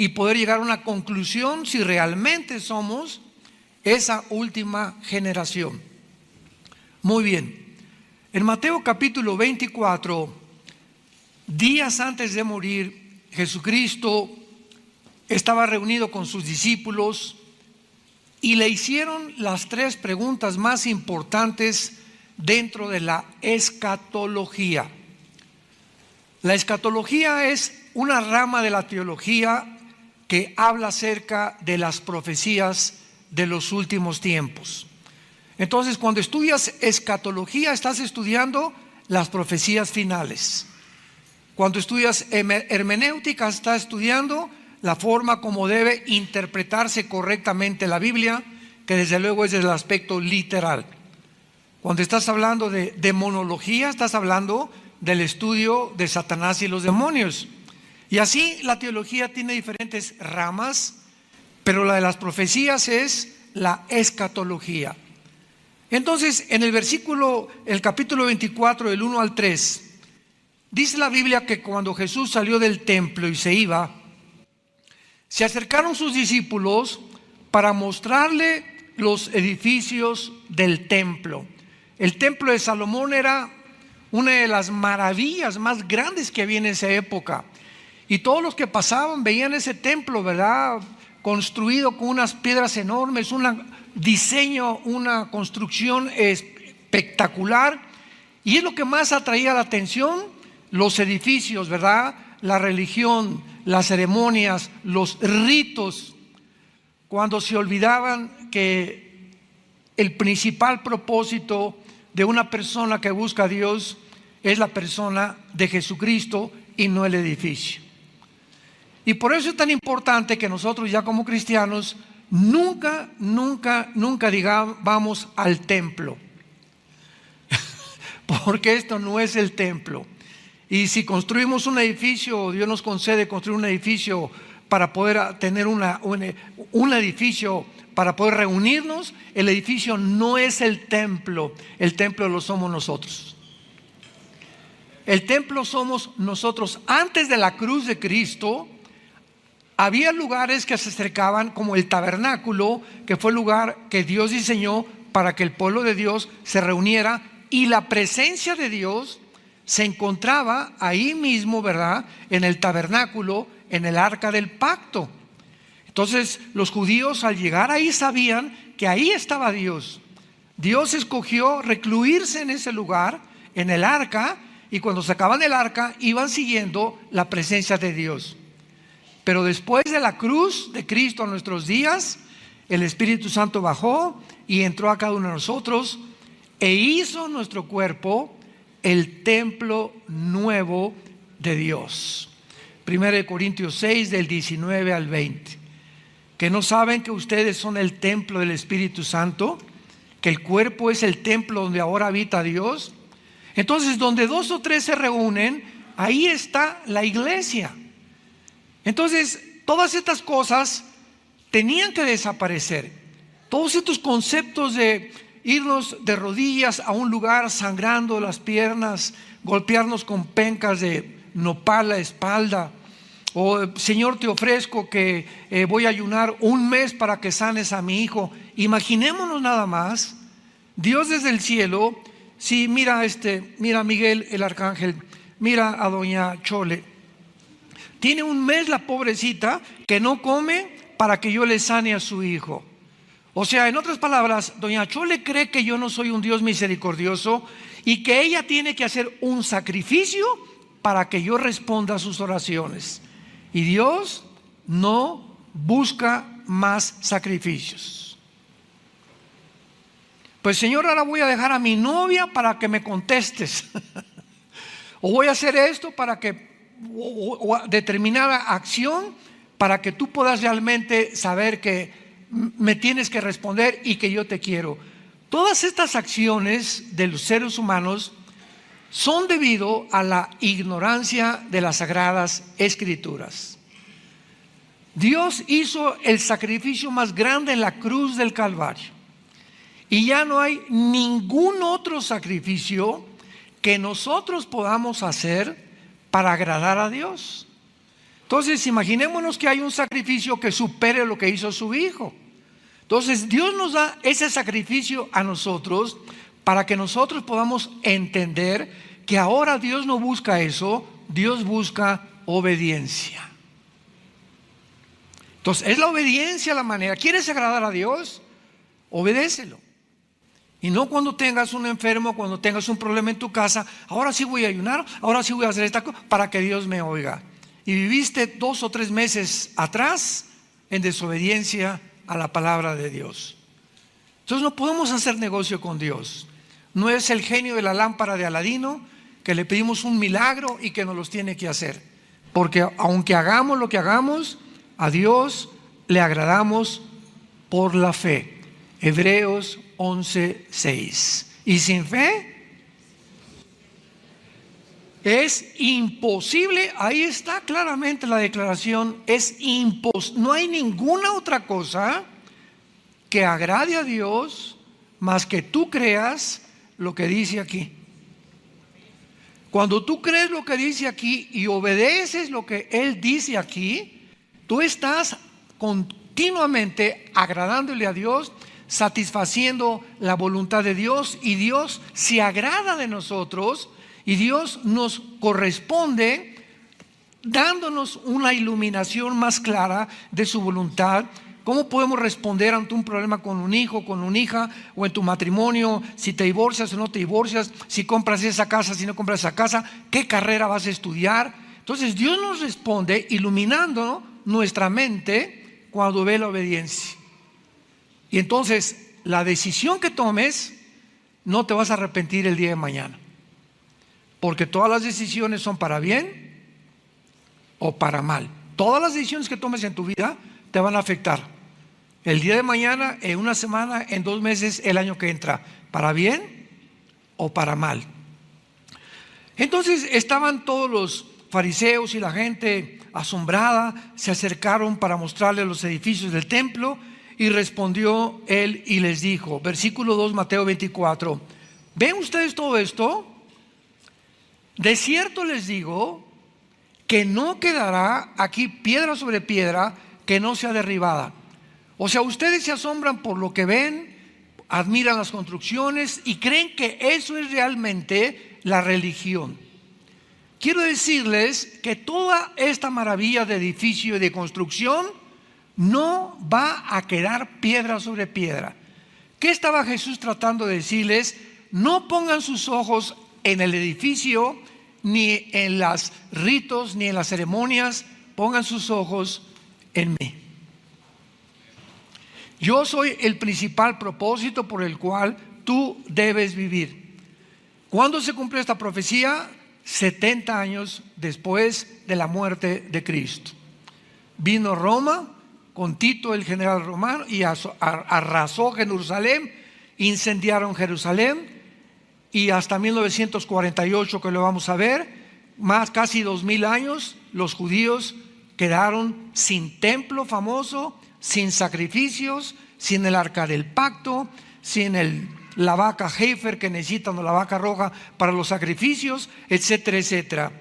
y poder llegar a una conclusión si realmente somos esa última generación. Muy bien, en Mateo capítulo 24, días antes de morir, Jesucristo estaba reunido con sus discípulos y le hicieron las tres preguntas más importantes dentro de la escatología. La escatología es una rama de la teología que habla acerca de las profecías de los últimos tiempos. Entonces, cuando estudias escatología, estás estudiando las profecías finales. Cuando estudias hermenéutica, estás estudiando la forma como debe interpretarse correctamente la Biblia, que desde luego es desde el aspecto literal. Cuando estás hablando de demonología, estás hablando del estudio de Satanás y los demonios. Y así la teología tiene diferentes ramas, pero la de las profecías es la escatología. Entonces, en el capítulo 24, del 1 al 3, dice la Biblia que cuando Jesús salió del templo y se iba, se acercaron sus discípulos para mostrarle los edificios del templo. El templo de Salomón era una de las maravillas más grandes que había en esa época. Y todos los que pasaban veían ese templo, ¿verdad?, construido con unas piedras enormes, un diseño, una construcción espectacular. Y es lo que más atraía la atención, los edificios, ¿verdad?, la religión, las ceremonias, los ritos, cuando se olvidaban que el principal propósito de una persona que busca a Dios es la persona de Jesucristo y no el edificio. Y por eso es tan importante que nosotros ya como cristianos nunca digamos vamos al templo, porque esto no es el templo. Y si construimos un edificio, Dios nos concede construir un edificio para poder tener un edificio para poder reunirnos, el edificio no es el templo lo somos nosotros. El templo somos nosotros. Antes de la cruz de Cristo, había lugares que se acercaban como el tabernáculo, que fue el lugar que Dios diseñó para que el pueblo de Dios se reuniera, y la presencia de Dios se encontraba ahí mismo, ¿verdad?, en el tabernáculo, en el arca del pacto. Entonces los judíos al llegar ahí sabían que ahí estaba Dios. Dios escogió recluirse en ese lugar, en el arca, y cuando sacaban del arca iban siguiendo la presencia de Dios. Pero después de la cruz de Cristo a nuestros días, el Espíritu Santo bajó y entró a cada uno de nosotros e hizo nuestro cuerpo el templo nuevo de Dios. 1 Corintios 6, del 19 al 20. ¿Que no saben que ustedes son el templo del Espíritu Santo? Que el cuerpo es el templo donde ahora habita Dios. Entonces, donde 2 o 3 se reúnen, ahí está la iglesia. Entonces, todas estas cosas tenían que desaparecer. Todos estos conceptos de irnos de rodillas a un lugar sangrando las piernas, golpearnos con pencas de nopal la espalda, o Señor, te ofrezco que voy a ayunar un mes para que sanes a mi hijo. Imaginémonos nada más, Dios desde el cielo, sí, mira a Miguel el arcángel, mira a doña Chole, tiene un mes la pobrecita que no come para que yo le sane a su hijo. O sea, en otras palabras, doña Chole cree que yo no soy un Dios misericordioso y que ella tiene que hacer un sacrificio para que yo responda a sus oraciones. Y Dios no busca más sacrificios. Pues Señor, ahora voy a dejar a mi novia para que me contestes. O voy a hacer esto para que, o determinada acción para que tú puedas realmente saber que me tienes que responder y que yo te quiero. Todas estas acciones de los seres humanos son debido a la ignorancia de las Sagradas Escrituras. Dios hizo el sacrificio más grande en la cruz del Calvario y ya no hay ningún otro sacrificio que nosotros podamos hacer para agradar a Dios. Entonces, imaginémonos que hay un sacrificio que supere lo que hizo su hijo. Entonces, Dios nos da ese sacrificio a nosotros para que nosotros podamos entender que ahora Dios no busca eso, Dios busca obediencia. Entonces, es la obediencia la manera. ¿Quieres agradar a Dios? Obedécelo. Y no cuando tengas un enfermo, cuando tengas un problema en tu casa, ahora sí voy a ayunar, ahora sí voy a hacer esta cosa para que Dios me oiga. Y viviste 2 o 3 meses atrás en desobediencia a la palabra de Dios. Entonces no podemos hacer negocio con Dios. No es el genio de la lámpara de Aladino que le pedimos un milagro y que nos los tiene que hacer. Porque aunque hagamos lo que hagamos, a Dios le agradamos por la fe. Hebreos 11:6. Y sin fe es imposible. Ahí está claramente la declaración. No hay ninguna otra cosa que agrade a Dios más que tú creas lo que dice aquí. Cuando tú crees lo que dice aquí y obedeces lo que Él dice aquí, tú estás continuamente agradándole a Dios, satisfaciendo la voluntad de Dios, y Dios se agrada de nosotros y Dios nos corresponde dándonos una iluminación más clara de su voluntad. ¿Cómo podemos responder ante un problema con un hijo, con una hija, o en tu matrimonio, si te divorcias o no te divorcias, si compras esa casa, si no compras esa casa, qué carrera vas a estudiar? Entonces Dios nos responde iluminando nuestra mente cuando ve la obediencia. Y entonces la decisión que tomes, no te vas a arrepentir el día de mañana, porque todas las decisiones son para bien o para mal. Todas las decisiones que tomes en tu vida te van a afectar el día de mañana, en una semana, en 2 meses, el año que entra, para bien o para mal. Entonces estaban todos los fariseos y la gente asombrada, se acercaron para mostrarle los edificios del templo, y respondió él y les dijo, versículo 2, Mateo 24, ¿ven ustedes todo esto? De cierto les digo que no quedará aquí piedra sobre piedra que no sea derribada. O sea, ustedes se asombran por lo que ven, admiran las construcciones y creen que eso es realmente la religión. Quiero decirles que toda esta maravilla de edificio y de construcción no va a quedar piedra sobre piedra. ¿Qué estaba Jesús tratando de decirles? No pongan sus ojos en el edificio, ni en los ritos, ni en las ceremonias. Pongan sus ojos en mí. Yo soy el principal propósito por el cual tú debes vivir. ¿Cuándo se cumplió esta profecía? 70 años después de la muerte de Cristo. Vino Roma con Tito, el general romano, y arrasó Jerusalén, incendiaron Jerusalén, y hasta 1948, que lo vamos a ver, casi 2000 años, los judíos quedaron sin templo famoso, sin sacrificios, sin el arca del pacto, sin la vaca heifer que necesitan, o la vaca roja para los sacrificios, etcétera, etcétera.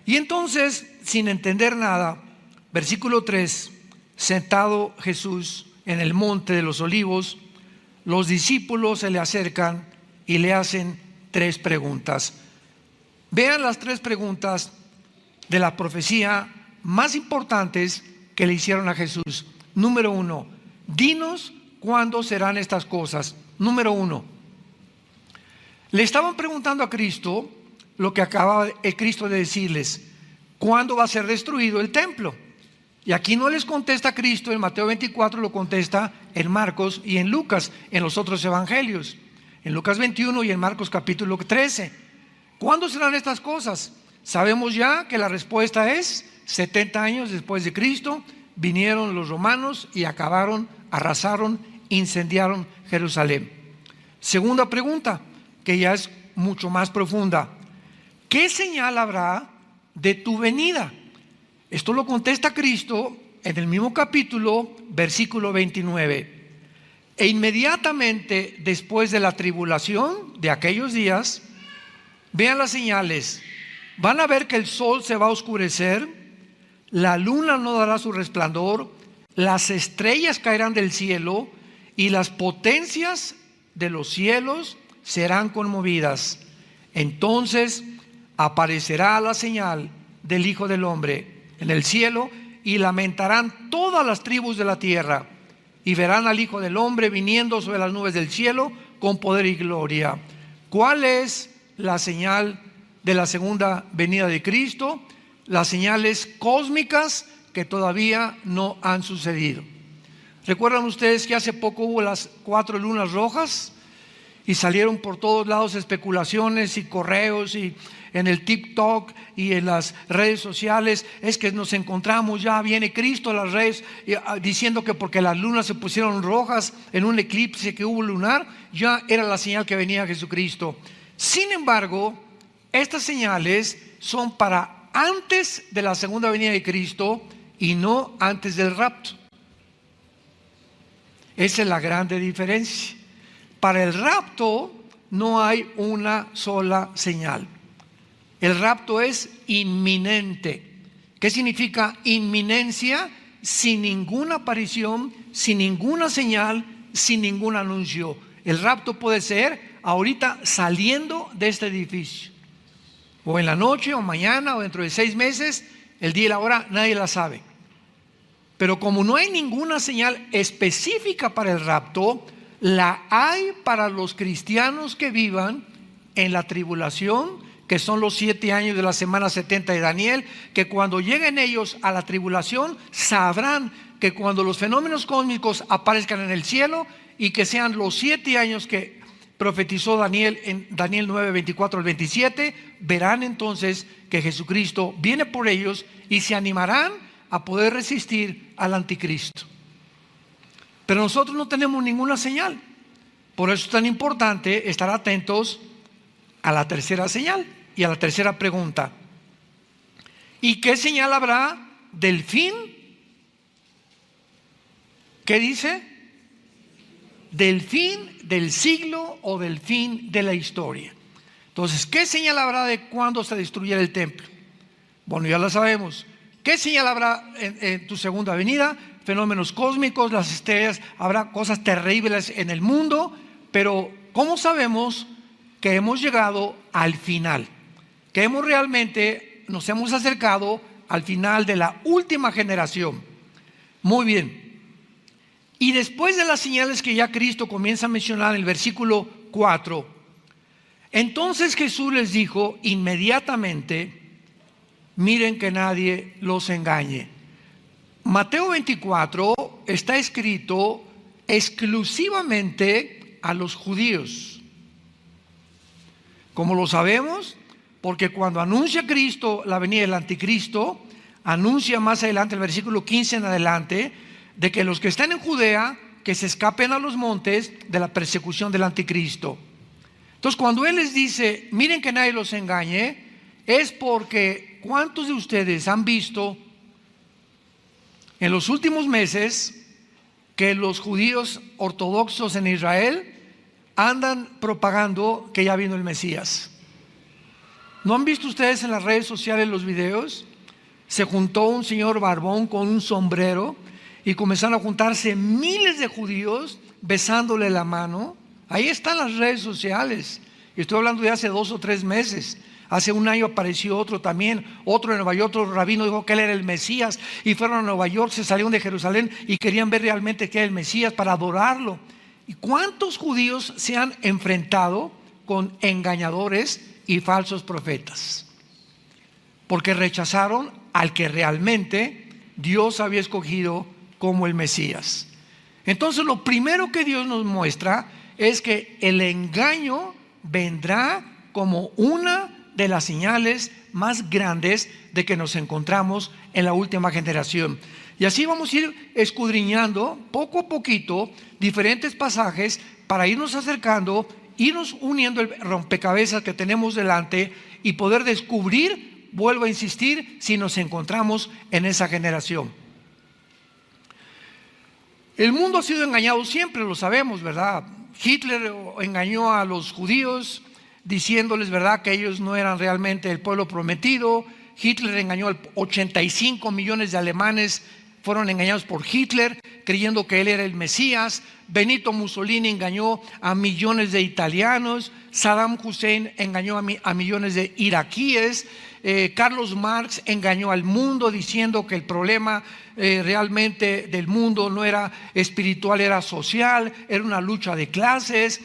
Y entonces, sin entender nada, versículo 3, sentado Jesús en el monte de los olivos, los discípulos se le acercan y le hacen 3 preguntas. Vean las 3 preguntas de la profecía más importantes que le hicieron a Jesús. Número 1, dinos cuándo serán estas cosas. Número 1, le estaban preguntando a Cristo lo que acababa el Cristo de decirles: ¿cuándo va a ser destruido el templo? Y aquí no les contesta Cristo en Mateo 24, lo contesta en Marcos y en Lucas, en los otros evangelios, en Lucas 21 y en Marcos capítulo 13. ¿Cuándo serán estas cosas? Sabemos ya que la respuesta es 70 años después de Cristo. Vinieron los romanos y acabaron, arrasaron, incendiaron Jerusalén. Segunda pregunta, que ya es mucho más profunda: ¿qué señal habrá de tu venida? Esto lo contesta Cristo en el mismo capítulo, versículo 29. E inmediatamente después de la tribulación de aquellos días, vean las señales. Van a ver que el sol se va a oscurecer, la luna no dará su resplandor, las estrellas caerán del cielo y las potencias de los cielos serán conmovidas. Entonces aparecerá la señal del Hijo del Hombre en el cielo y lamentarán todas las tribus de la tierra y verán al Hijo del Hombre viniendo sobre las nubes del cielo con poder y gloria. ¿Cuál es la señal de la segunda venida de Cristo? Las señales cósmicas que todavía no han sucedido. ¿Recuerdan ustedes que hace poco hubo las 4 lunas rojas? Y salieron por todos lados especulaciones y correos y en el TikTok y en las redes sociales. Es que nos encontramos, ya viene Cristo a las redes diciendo que porque las lunas se pusieron rojas en un eclipse que hubo lunar, ya era la señal que venía Jesucristo. Sin embargo, estas señales son para antes de la segunda venida de Cristo y no antes del rapto. Esa es la grande diferencia. Para el rapto no hay una sola señal. El rapto es inminente. ¿Qué significa inminencia? Sin ninguna aparición, sin ninguna señal, sin ningún anuncio. El rapto puede ser ahorita saliendo de este edificio, o en la noche, o mañana, o dentro de 6 meses. El día y la hora nadie la sabe. Pero como no hay ninguna señal específica para el rapto, la hay para los cristianos que vivan en la tribulación, que son los 7 años de la semana 70 de Daniel, que cuando lleguen ellos a la tribulación sabrán que cuando los fenómenos cósmicos aparezcan en el cielo y que sean los 7 años que profetizó Daniel en Daniel 9, 24 al 27, verán entonces que Jesucristo viene por ellos y se animarán a poder resistir al anticristo. Pero nosotros no tenemos ninguna señal. Por eso es tan importante estar atentos a la tercera señal y a la tercera pregunta. ¿Y qué señal habrá del fin? ¿Qué dice? Del fin del siglo o del fin de la historia. Entonces, ¿qué señal habrá de cuándo se destruyera el templo? Bueno, ya la sabemos. ¿Qué señal habrá en tu segunda venida? Fenómenos cósmicos, las estrellas, habrá cosas terribles en el mundo. Pero ¿cómo sabemos que hemos llegado al final? Que realmente nos hemos acercado al final de la última generación. Muy bien. Y después de las señales que ya Cristo comienza a mencionar en el versículo 4, entonces Jesús les dijo inmediatamente: miren que nadie los engañe. Mateo 24 está escrito exclusivamente a los judíos. ¿Cómo lo sabemos? Porque cuando anuncia Cristo la venida del anticristo, anuncia más adelante, el versículo 15 en adelante, de que los que están en Judea, que se escapen a los montes de la persecución del anticristo. Entonces, cuando Él les dice, miren que nadie los engañe, es porque ¿cuántos de ustedes han visto en los últimos meses que los judíos ortodoxos en Israel andan propagando que ya vino el Mesías? ¿No han visto ustedes en las redes sociales los videos? Se juntó un señor barbón con un sombrero y comenzaron a juntarse miles de judíos besándole la mano. Ahí están las redes sociales. Y estoy hablando de hace 2 o 3 meses. Hace un año apareció otro también, otro en Nueva York, otro rabino dijo que él era el Mesías, y fueron a Nueva York, se salieron de Jerusalén y querían ver realmente que era el Mesías para adorarlo. ¿Y cuántos judíos se han enfrentado con engañadores y falsos profetas? Porque rechazaron al que realmente Dios había escogido como el Mesías. Entonces, lo primero que Dios nos muestra es que el engaño vendrá como una de las señales más grandes de que nos encontramos en la última generación. Y así vamos a ir escudriñando poco a poquito diferentes pasajes para irnos acercando, irnos uniendo el rompecabezas que tenemos delante y poder descubrir, vuelvo a insistir, si nos encontramos en esa generación. El mundo ha sido engañado siempre, lo sabemos, ¿verdad? Hitler engañó a los judíos diciéndoles, ¿verdad?, que ellos no eran realmente el pueblo prometido, Hitler engañó al 85 millones de alemanes, fueron engañados por Hitler, creyendo que él era el Mesías. Benito Mussolini engañó a millones de italianos. Saddam Hussein engañó a millones de iraquíes. Carlos Marx engañó al mundo diciendo que el problema realmente del mundo no era espiritual, era social, era una lucha de clases.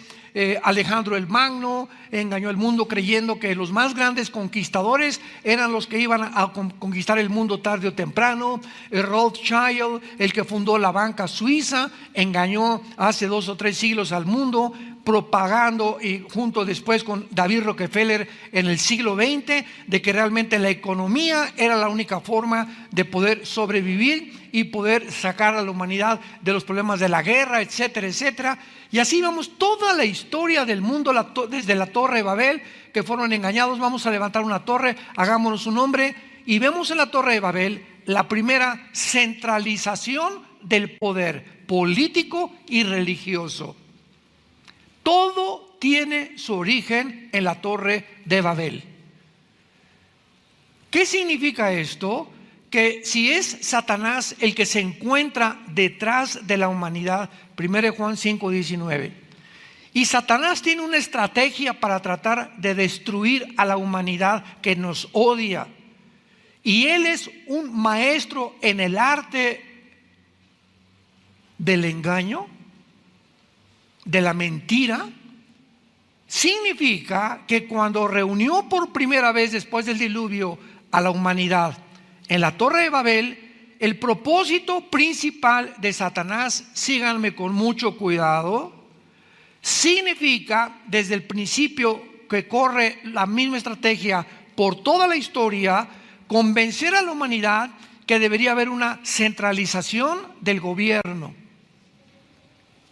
Alejandro el Magno engañó al mundo creyendo que los más grandes conquistadores eran los que iban a conquistar el mundo tarde o temprano. Rothschild, el que fundó la banca suiza, engañó hace 2 o 3 siglos al mundo, propagando, y junto después con David Rockefeller en el siglo XX, de que realmente la economía era la única forma de poder sobrevivir y poder sacar a la humanidad de los problemas de la guerra, etcétera, etcétera. Y así vamos toda la historia del mundo, desde la Torre de Babel, que fueron engañados. Vamos a levantar una torre, hagámonos un nombre, y vemos en la Torre de Babel la primera centralización del poder político y religioso. Todo tiene su origen en la Torre de Babel. ¿Qué significa esto? Que si es Satanás el que se encuentra detrás de la humanidad, 1 Juan 5:19, y Satanás tiene una estrategia para tratar de destruir a la humanidad que nos odia, y él es un maestro en el arte del engaño, de la mentira. Significa que cuando reunió por primera vez después del diluvio a la humanidad en la Torre de Babel, el propósito principal de Satanás, síganme con mucho cuidado, significa desde el principio que corre la misma estrategia por toda la historia, convencer a la humanidad que debería haber una centralización del gobierno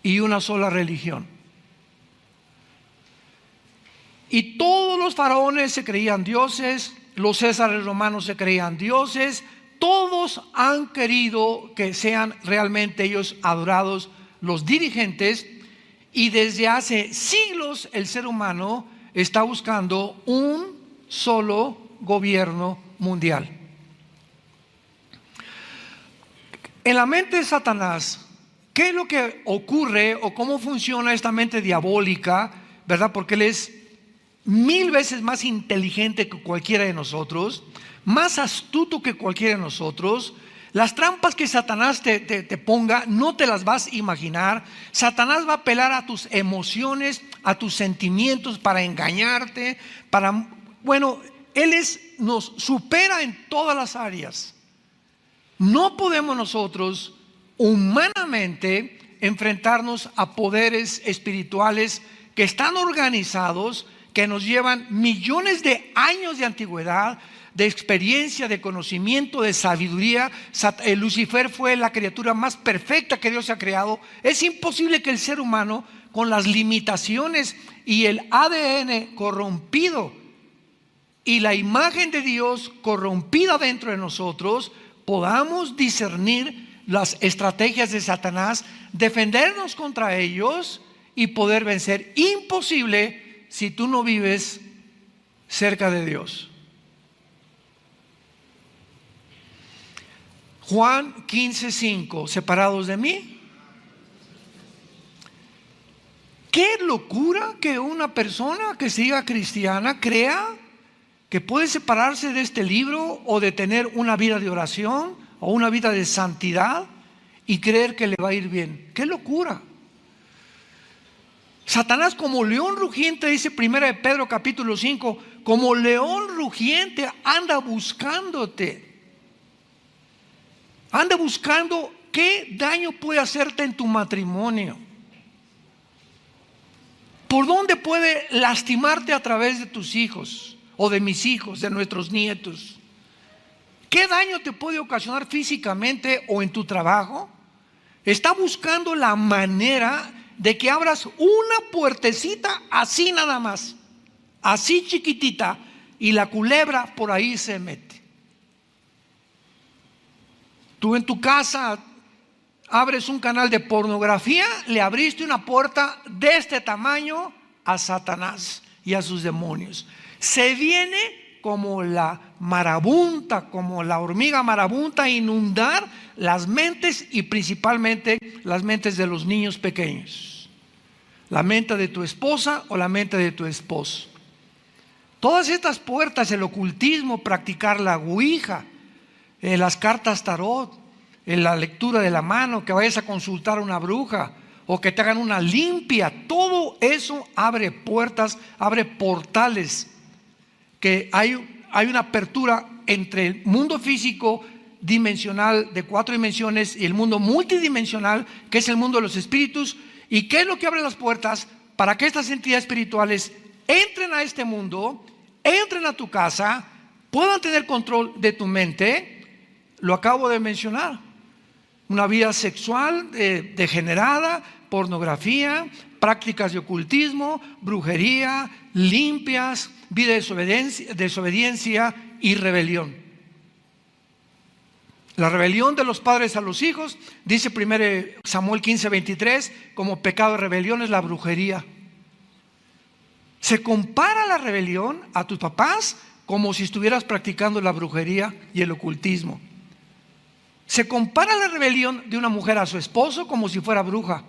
y una sola religión. Y todos los faraones se creían dioses, los césares romanos se creían dioses, todos han querido que sean realmente ellos adorados, los dirigentes, y desde hace siglos el ser humano está buscando un solo gobierno mundial. En la mente de Satanás, ¿qué es lo que ocurre o cómo funciona esta mente diabólica? ¿Verdad? Porque él es 1000 veces más inteligente que cualquiera de nosotros, más astuto que cualquiera de nosotros. Las trampas que Satanás te ponga, no te las vas a imaginar. Satanás va a apelar a tus emociones, a tus sentimientos para engañarte, él nos supera en todas las áreas. No podemos nosotros humanamente enfrentarnos a poderes espirituales que están organizados, que nos llevan millones de años de antigüedad, de experiencia, de conocimiento, de sabiduría. Lucifer fue la criatura más perfecta que Dios ha creado. Es imposible que el ser humano, con las limitaciones y el ADN corrompido y la imagen de Dios corrompida dentro de nosotros, podamos discernir las estrategias de Satanás, defendernos contra ellos y poder vencer. Imposible si tú no vives cerca de Dios. Juan 15:5, separados de mí. Qué locura que una persona que se diga cristiana crea que puede separarse de este libro o de tener una vida de oración o una vida de santidad y creer que le va a ir bien. Qué locura. Satanás, como león rugiente, dice 1 Pedro capítulo 5, como león rugiente anda buscándote. Anda buscando qué daño puede hacerte en tu matrimonio. ¿Por dónde puede lastimarte a través de tus hijos o de mis hijos, de nuestros nietos? ¿Qué daño te puede ocasionar físicamente o en tu trabajo? Está buscando la manera de que abras una puertecita así nada más, así chiquitita, y la culebra por ahí se mete. Tú en tu casa abres un canal de pornografía, le abriste una puerta de este tamaño a Satanás y a sus demonios. Se viene como la marabunta, como la hormiga marabunta, inundar las mentes y principalmente las mentes de los niños pequeños. La mente de tu esposa o la mente de tu esposo. Todas estas puertas, el ocultismo, practicar la ouija, las cartas tarot, la lectura de la mano, que vayas a consultar a una bruja o que te hagan una limpia, todo eso abre puertas, abre portales, que hay una apertura entre el mundo físico dimensional de 4 dimensiones y el mundo multidimensional, que es el mundo de los espíritus. ¿Y qué es lo que abre las puertas? Para que estas entidades espirituales entren a este mundo, entren a tu casa, puedan tener control de tu mente. Lo acabo de mencionar: una vida sexual degenerada, pornografía, prácticas de ocultismo, brujería, limpias, vida de desobediencia y rebelión. La rebelión de los padres a los hijos, dice 1 Samuel 15:23, como pecado de rebelión es la brujería. Se compara la rebelión a tus papás como si estuvieras practicando la brujería y el ocultismo. Se compara la rebelión de una mujer a su esposo como si fuera bruja,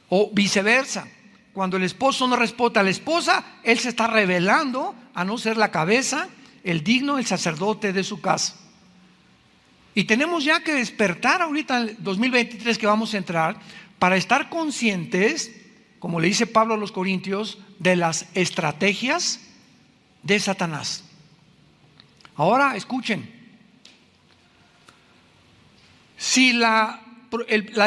o viceversa. Cuando el esposo no respeta a la esposa, él se está rebelando a no ser la cabeza, el digno, el sacerdote de su casa. Y tenemos ya que despertar ahorita en el 2023 que vamos a entrar, para estar conscientes, como le dice Pablo a los Corintios, de las estrategias de Satanás. Ahora escuchen: si la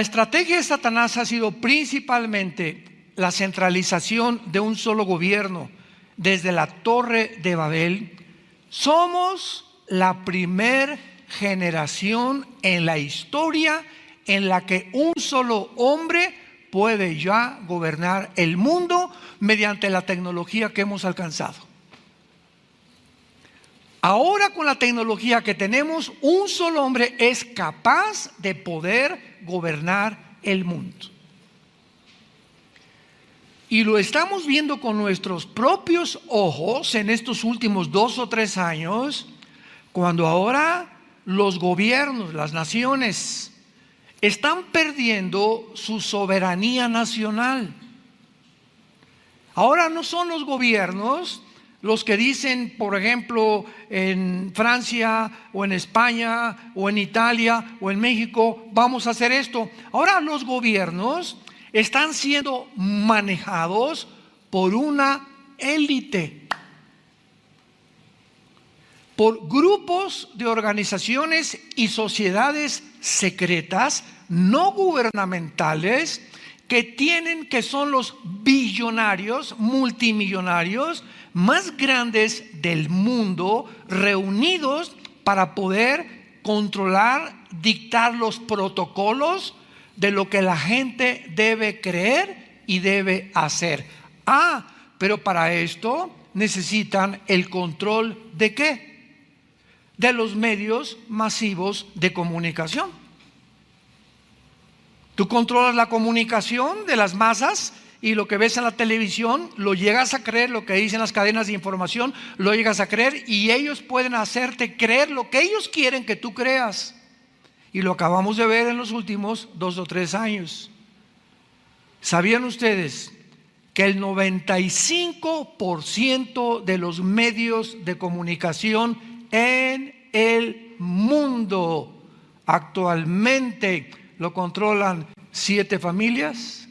estrategia de Satanás ha sido principalmente la centralización de un solo gobierno desde la Torre de Babel, somos la primer generación en la historia en la que un solo hombre puede ya gobernar el mundo mediante la tecnología que hemos alcanzado. Ahora, con la tecnología que tenemos, un solo hombre es capaz de poder gobernar el mundo. Y lo estamos viendo con nuestros propios ojos en estos últimos 2 o 3 años, cuando ahora los gobiernos, las naciones, están perdiendo su soberanía nacional. Ahora no son los gobiernos los que dicen, por ejemplo, en Francia o en España o en Italia o en México, vamos a hacer esto. Ahora los gobiernos están siendo manejados por una élite, por grupos de organizaciones y sociedades secretas, no gubernamentales, que son los billonarios, multimillonarios más grandes del mundo, reunidos para poder controlar, dictar los protocolos de lo que la gente debe creer y debe hacer. Pero para esto necesitan el control ¿de qué? De los medios masivos de comunicación. Tú controlas la comunicación de las masas y lo que ves en la televisión lo llegas a creer, lo que dicen las cadenas de información lo llegas a creer, y ellos pueden hacerte creer lo que ellos quieren que tú creas. Y lo acabamos de ver en los últimos 2 o 3 años. ¿Sabían ustedes que el 95% de los medios de comunicación en el mundo actualmente lo controlan 7 familias?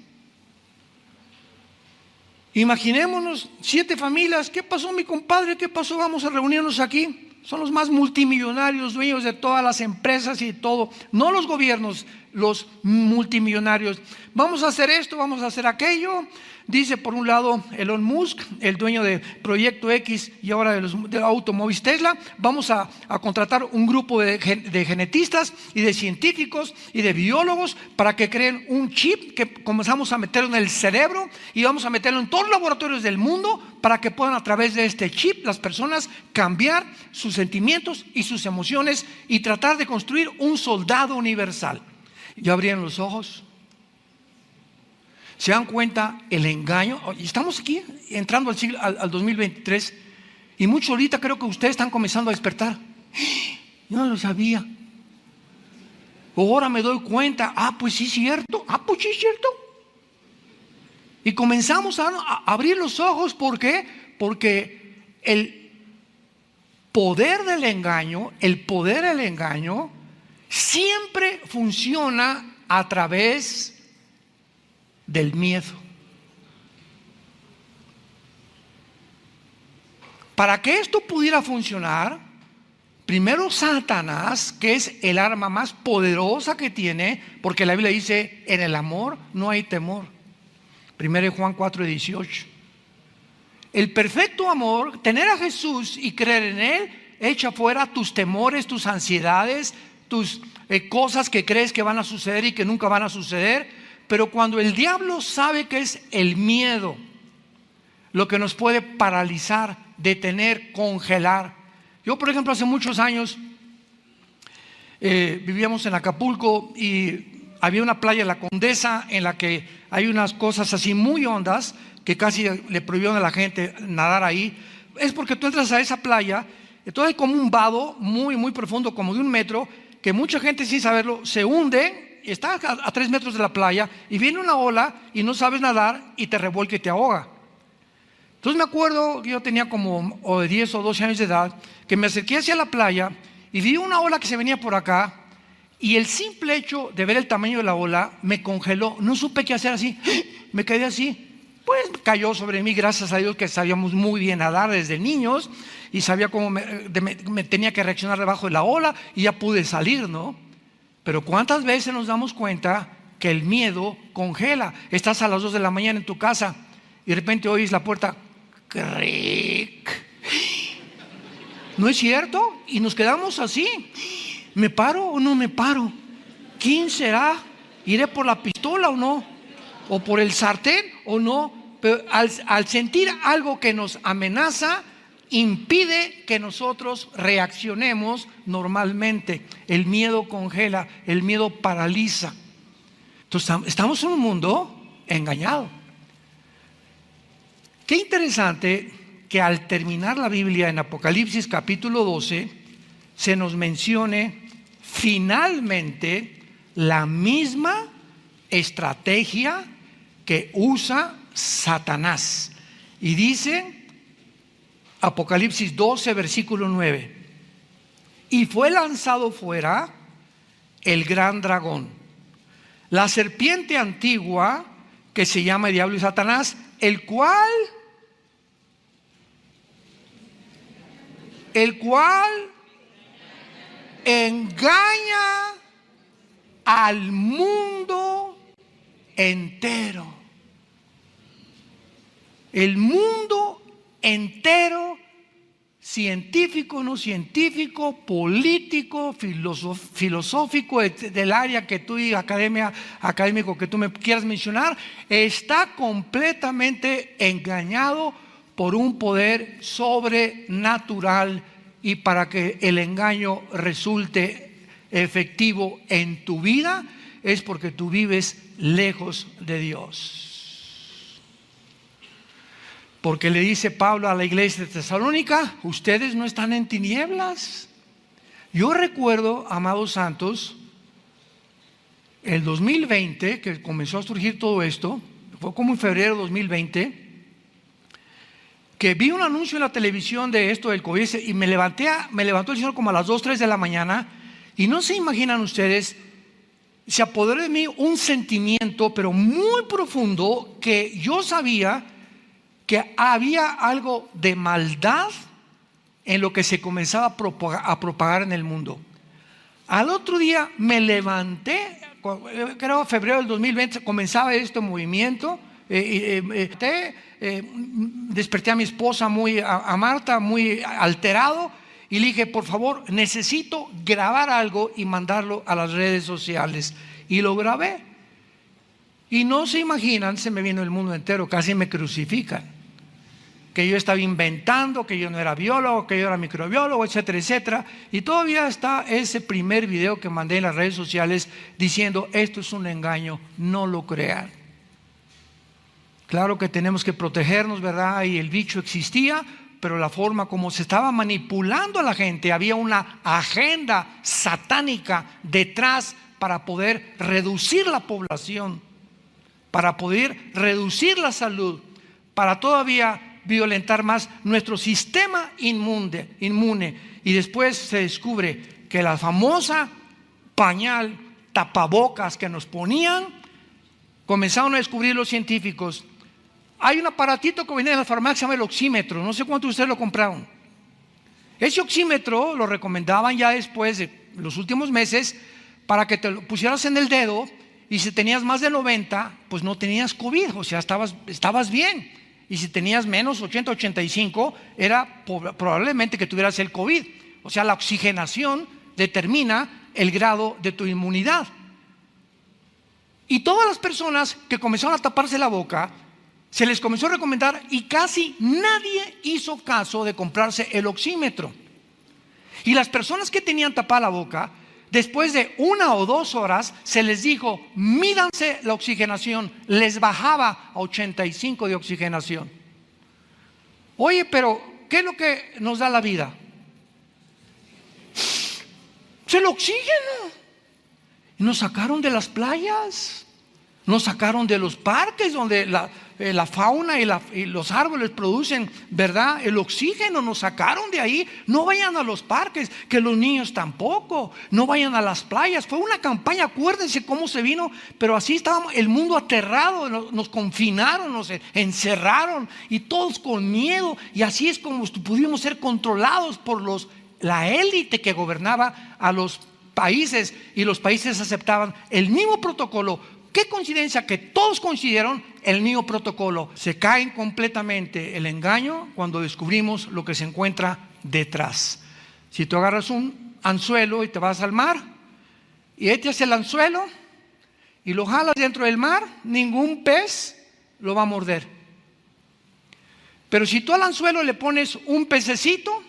Imaginémonos 7 familias. ¿Qué pasó, mi compadre? ¿Qué pasó? Vamos a reunirnos aquí. Son los más multimillonarios, dueños de todas las empresas y todo. No los gobiernos, los multimillonarios. Vamos a hacer esto, vamos a hacer aquello. Dice por un lado Elon Musk, el dueño de Proyecto X y ahora de automóviles Tesla: vamos a contratar un grupo de genetistas y de científicos y de biólogos para que creen un chip que comenzamos a meterlo en el cerebro y vamos a meterlo en todos los laboratorios del mundo para que puedan, a través de este chip, las personas cambiar sus sentimientos y sus emociones y tratar de construir un soldado universal. ¿Ya abrieron los ojos? ¿Se dan cuenta el engaño? Estamos aquí entrando al 2023 Y muchos ahorita creo que ustedes están comenzando a despertar. Yo no lo sabía. Ahora me doy cuenta. Pues sí es cierto. Pues sí es cierto. Y comenzamos a abrir los ojos. ¿Por qué? Porque el poder del engaño siempre funciona a través del miedo. Para que esto pudiera funcionar, primero Satanás, que es el arma más poderosa que tiene, porque la Biblia dice, en el amor no hay temor. 1 Juan 4:18. El perfecto amor, tener a Jesús y creer en Él, echa fuera tus temores, tus ansiedades, tus cosas que crees que van a suceder y que nunca van a suceder. Pero cuando el diablo sabe que es el miedo lo que nos puede paralizar, detener, congelar. Yo, por ejemplo, hace muchos años vivíamos en Acapulco y había una playa en la Condesa en la que hay unas cosas así muy hondas que casi le prohibieron a la gente nadar ahí. Es porque tú entras a esa playa, entonces hay como un vado muy, muy profundo, como de 1 metro, que mucha gente sin saberlo se hunde, está a 3 metros de la playa y viene una ola y no sabes nadar y te revuelca y te ahoga. Entonces me acuerdo que yo tenía como 10 o 12 años de edad, que me acerqué hacia la playa y vi una ola que se venía por acá, y el simple hecho de ver el tamaño de la ola me congeló. No supe qué hacer, así me quedé así. Pues cayó sobre mí, gracias a Dios que sabíamos muy bien nadar desde niños y sabía cómo me tenía que reaccionar debajo de la ola, y ya pude salir, ¿no? Pero ¿cuántas veces nos damos cuenta que el miedo congela? Estás a las 2 de la mañana en tu casa y de repente oyes la puerta, ¡cric! ¿No es cierto? Y nos quedamos así. ¿Me paro o no me paro? ¿Quién será? ¿Iré por la pistola o no? ¿O por el sartén o no? Pero al sentir algo que nos amenaza, impide que nosotros reaccionemos normalmente. El miedo congela, el miedo paraliza. Entonces estamos en un mundo engañado. Qué interesante que al terminar la Biblia en Apocalipsis capítulo 12 se nos mencione finalmente la misma estrategia que usa Satanás. Y dice Apocalipsis 12 versículo 9: y fue lanzado fuera el gran dragón, la serpiente antigua, que se llama el diablo y Satanás, el cual engaña al mundo entero. El mundo entero, científico, no científico, político, filosófico, del área que tú y académico que tú me quieras mencionar, está completamente engañado por un poder sobrenatural. Y para que el engaño resulte efectivo en tu vida, es porque tú vives lejos de Dios. Porque le dice Pablo a la iglesia de Tesalónica: ustedes no están en tinieblas. Yo recuerdo, amados santos, el 2020, que comenzó a surgir todo esto, fue como en febrero de 2020, que vi un anuncio en la televisión de esto del COVID, y me levantó el Señor como a las 2, 3 de la mañana, y no se imaginan ustedes, se apoderó de mí un sentimiento, pero muy profundo, que yo sabía que había algo de maldad en lo que se comenzaba a propagar en el mundo. Al otro día me levanté, creo febrero del 2020 comenzaba este movimiento. Desperté a mi esposa, a Marta, muy alterado, y le dije: por favor, necesito grabar algo y mandarlo a las redes sociales. Y lo grabé, y no se imaginan, se me vino el mundo entero, casi me crucifican, que yo estaba inventando, que yo no era biólogo, que yo era microbiólogo, etcétera, etcétera. Y todavía está ese primer video que mandé en las redes sociales diciendo: esto es un engaño, no lo crean. Claro que tenemos que protegernos, ¿verdad? Y el bicho existía, pero la forma como se estaba manipulando a la gente, había una agenda satánica detrás para poder reducir la población, para poder reducir la salud, para todavía violentar más nuestro sistema inmune. Y después se descubre que la famosa pañal, tapabocas que nos ponían, comenzaron a descubrir los científicos. Hay un aparatito que viene en la farmacia, se llama el oxímetro. No sé cuántos de ustedes lo compraron. Ese oxímetro lo recomendaban ya después de los últimos meses para que te lo pusieras en el dedo, y si tenías más de 90, pues no tenías COVID, o sea, estabas bien. Y si tenías menos, 80, 85, era probablemente que tuvieras el COVID. O sea, la oxigenación determina el grado de tu inmunidad. Y todas las personas que comenzaron a taparse la boca, se les comenzó a recomendar, y casi nadie hizo caso de comprarse el oxímetro. Y las personas que tenían tapada la boca, después de 1 o 2 horas, se les dijo: mídanse la oxigenación. Les bajaba a 85 de oxigenación. Oye, pero ¿qué es lo que nos da la vida? Es el oxígeno. Y nos sacaron de las playas, nos sacaron de los parques donde la fauna y los árboles producen, ¿verdad?, el oxígeno. Nos sacaron de ahí. No vayan a los parques, que los niños tampoco. No vayan a las playas. Fue una campaña, acuérdense cómo se vino, pero así estábamos, el mundo aterrado. Nos confinaron, nos encerraron, y todos con miedo. Y así es como pudimos ser controlados por la élite que gobernaba a los países, y los países aceptaban el mismo protocolo. Qué coincidencia que todos coincidieron el mismo protocolo. Se caen completamente el engaño cuando descubrimos lo que se encuentra detrás. Si tú agarras un anzuelo y te vas al mar y echas el anzuelo y lo jalas dentro del mar, ningún pez lo va a morder. Pero si tú al anzuelo le pones un pececito,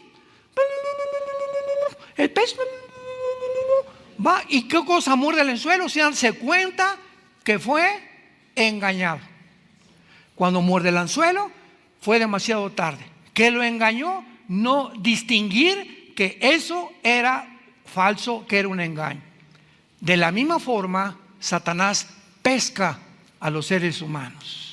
el pez va, ¿y qué cosa muerde el anzuelo? Se dan cuenta que fue engañado. Cuando muerde el anzuelo, fue demasiado tarde. ¿Qué lo engañó? No distinguir que eso era falso, que era un engaño. De la misma forma, Satanás pesca a los seres humanos.